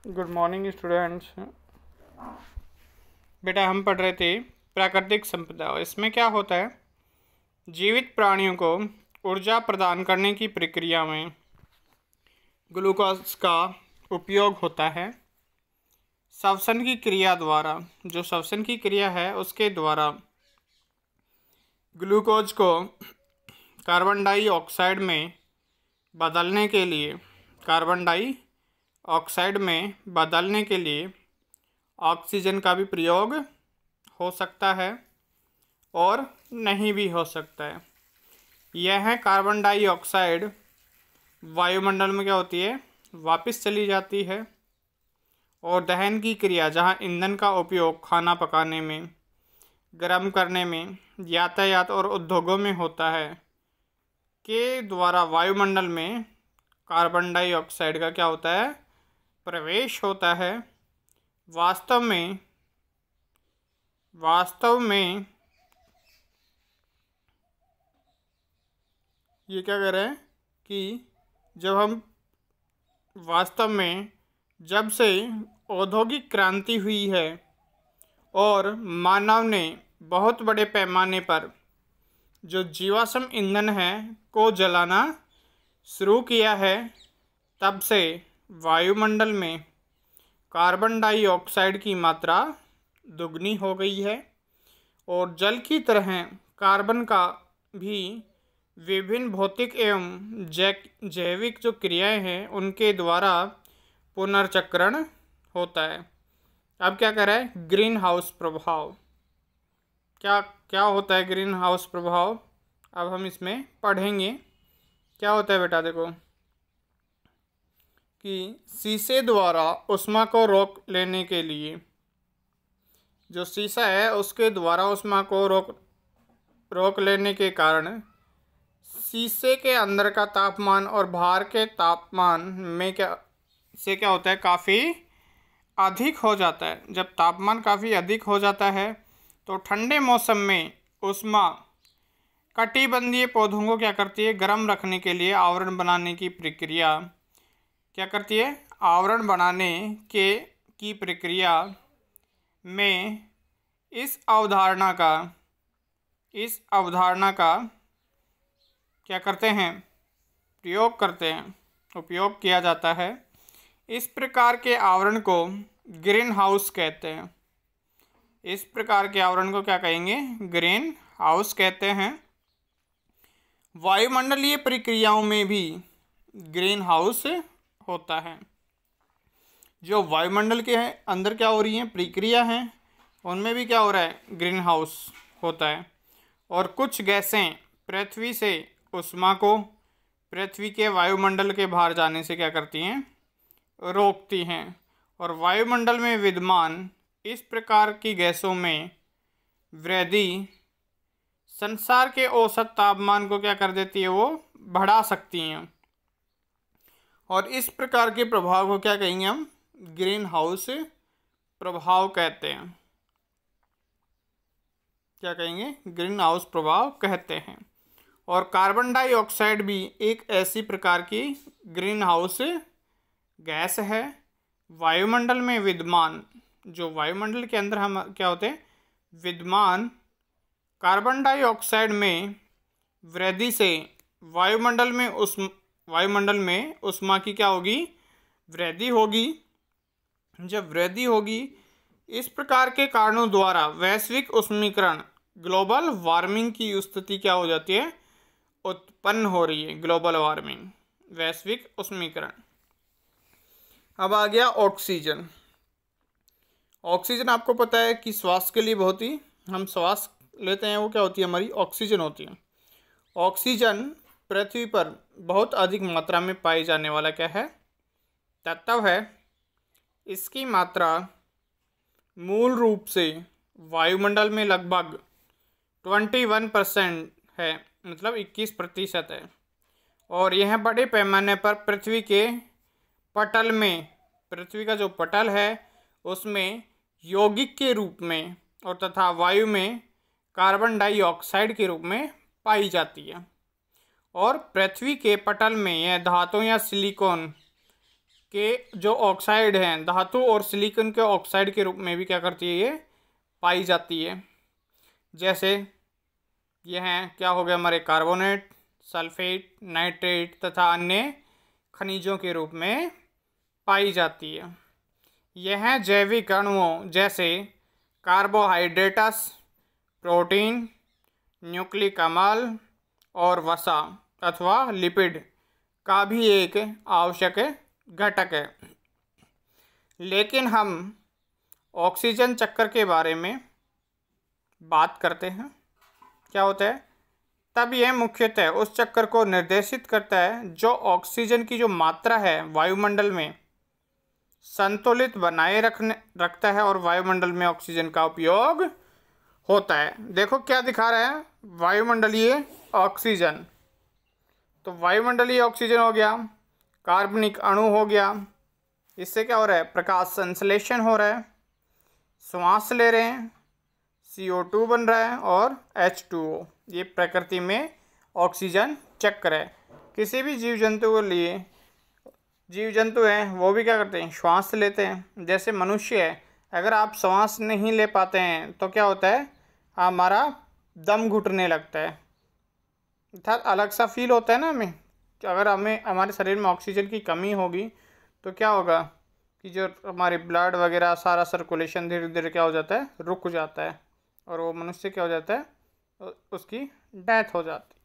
Good morning students. बेटा हम पढ़ रहे थे प्राकृतिक संपदा। इसमें क्या होता है, जीवित प्राणियों को ऊर्जा प्रदान करने की प्रक्रिया में ग्लूकोज का उपयोग होता है। श्वसन की क्रिया द्वारा, जो श्वसन की क्रिया है उसके द्वारा ग्लूकोज को कार्बन डाइऑक्साइड में बदलने के लिए ऑक्सीजन का भी प्रयोग हो सकता है और नहीं भी हो सकता है। यह कार्बन डाइऑक्साइड वायुमंडल में क्या होती है, वापस चली जाती है और दहन की क्रिया, जहाँ ईंधन का उपयोग खाना पकाने में, गर्म करने में, यातायात और उद्योगों में होता है, के द्वारा वायुमंडल में कार्बन डाइऑक्साइड का क्या होता है, प्रवेश होता है। वास्तव में ये क्या कह रहे हैं कि जब से औद्योगिक क्रांति हुई है और मानव ने बहुत बड़े पैमाने पर जो जीवाश्म ईंधन है को जलाना शुरू किया है, तब से वायुमंडल में कार्बन डाइऑक्साइड की मात्रा दुगनी हो गई है और जल की तरह कार्बन का भी विभिन्न भौतिक एवं जैविक जो क्रियाएं हैं उनके द्वारा पुनर्चक्रण होता है। अब क्या कह रहा है, ग्रीन हाउस प्रभाव। क्या होता है ग्रीन हाउस प्रभाव, अब हम इसमें पढ़ेंगे। क्या होता है बेटा, देखो कि शीशे द्वारा ऊष्मा को रोक लेने के लिए, जो शीशा है उसके द्वारा ऊष्मा को रोक लेने के कारण शीशे के अंदर का तापमान और बाहर के तापमान में क्या होता है, काफ़ी अधिक हो जाता है। जब तापमान काफ़ी अधिक हो जाता है तो ठंडे मौसम में ऊष्मा कटिबंधीय पौधों को क्या करती है, गर्म रखने के लिए आवरण बनाने की प्रक्रिया क्या करती है, आवरण बनाने की प्रक्रिया में इस अवधारणा का क्या करते हैं, उपयोग किया जाता है। इस प्रकार के आवरण को ग्रीन हाउस कहते हैं। इस प्रकार के आवरण को क्या कहेंगे, ग्रीन हाउस कहते हैं। वायुमंडलीय प्रक्रियाओं में भी ग्रीन हाउस होता है। जो वायुमंडल के अंदर क्या हो रही है प्रक्रिया है, उनमें भी क्या हो रहा है, ग्रीन हाउस होता है। और कुछ गैसें पृथ्वी से ऊष्मा को पृथ्वी के वायुमंडल के बाहर जाने से क्या करती हैं, रोकती हैं। और वायुमंडल में विद्यमान इस प्रकार की गैसों में वृद्धि संसार के औसत तापमान को क्या कर देती है, वो बढ़ा सकती हैं। और इस प्रकार के प्रभाव को क्या कहेंगे हम, ग्रीन हाउस प्रभाव कहते हैं। क्या कहेंगे, ग्रीन हाउस प्रभाव कहते हैं। और कार्बन डाइऑक्साइड भी एक ऐसी प्रकार की ग्रीन हाउस गैस है। वायुमंडल में विद्यमान, जो वायुमंडल के अंदर हम क्या होते हैं, विद्यमान कार्बन डाइऑक्साइड में वृद्धि से वायुमंडल में ऊष्मा की क्या होगी, वृद्धि होगी। जब वृद्धि होगी, इस प्रकार के कारणों द्वारा वैश्विक उष्मीकरण, ग्लोबल वार्मिंग की स्थिति क्या हो जाती है, उत्पन्न हो रही है। ग्लोबल वार्मिंग, वैश्विक उष्मीकरण। अब आ गया ऑक्सीजन। ऑक्सीजन आपको पता है कि श्वास के लिए बहुत ही, हम श्वास लेते हैं वो क्या होती है, हमारी ऑक्सीजन होती है। ऑक्सीजन पृथ्वी पर बहुत अधिक मात्रा में पाई जाने वाला क्या है, तत्व है। इसकी मात्रा मूल रूप से वायुमंडल में लगभग 21% है, मतलब 21% है। और यह बड़े पैमाने पर पृथ्वी के पटल में, पृथ्वी का जो पटल है उसमें यौगिक के रूप में और तथा वायु में कार्बन डाइऑक्साइड के रूप में पाई जाती है। और पृथ्वी के पटल में यह धातु या सिलिकॉन के जो ऑक्साइड हैं, धातु और सिलिकॉन के ऑक्साइड के रूप में भी क्या करती है, ये पाई जाती है। जैसे ये हैं, क्या हो गया हमारे, कार्बोनेट, सल्फेट, नाइट्रेट तथा अन्य खनिजों के रूप में पाई जाती है। यह जैविक अणुओं जैसे कार्बोहाइड्रेट्स, प्रोटीन, न्यूक्लिक अम्ल और वसा अथवा लिपिड का भी एक आवश्यक घटक है। लेकिन हम ऑक्सीजन चक्र के बारे में बात करते हैं। क्या होता है, तब यह मुख्यतः उस चक्र को निर्देशित करता है जो ऑक्सीजन की जो मात्रा है वायुमंडल में संतुलित बनाए रखता है और वायुमंडल में ऑक्सीजन का उपयोग होता है। देखो क्या दिखा रहा है, वायुमंडलीय ऑक्सीजन। तो वायुमंडलीय ऑक्सीजन हो गया, कार्बनिक अणु हो गया, इससे क्या हो रहा है, प्रकाश संश्लेषण हो रहा है, श्वास ले रहे हैं, CO2 बन रहा है और H2O। ये प्रकृति में ऑक्सीजन चक्र है। किसी भी जीव जंतु के लिए, जीव जंतु हैं वो भी क्या करते हैं, श्वास लेते हैं। जैसे मनुष्य है, अगर आप श्वास नहीं ले पाते हैं तो क्या होता है, हमारा दम घुटने लगता है, अर्थात अलग सा फील होता है ना हमें। अगर हमें हमारे शरीर में ऑक्सीजन की कमी होगी तो क्या होगा कि जो हमारे ब्लड वगैरह सारा सर्कुलेशन धीरे धीरे क्या हो जाता है, रुक जाता है और वो मनुष्य क्या हो जाता है, उसकी डेथ हो जाती है।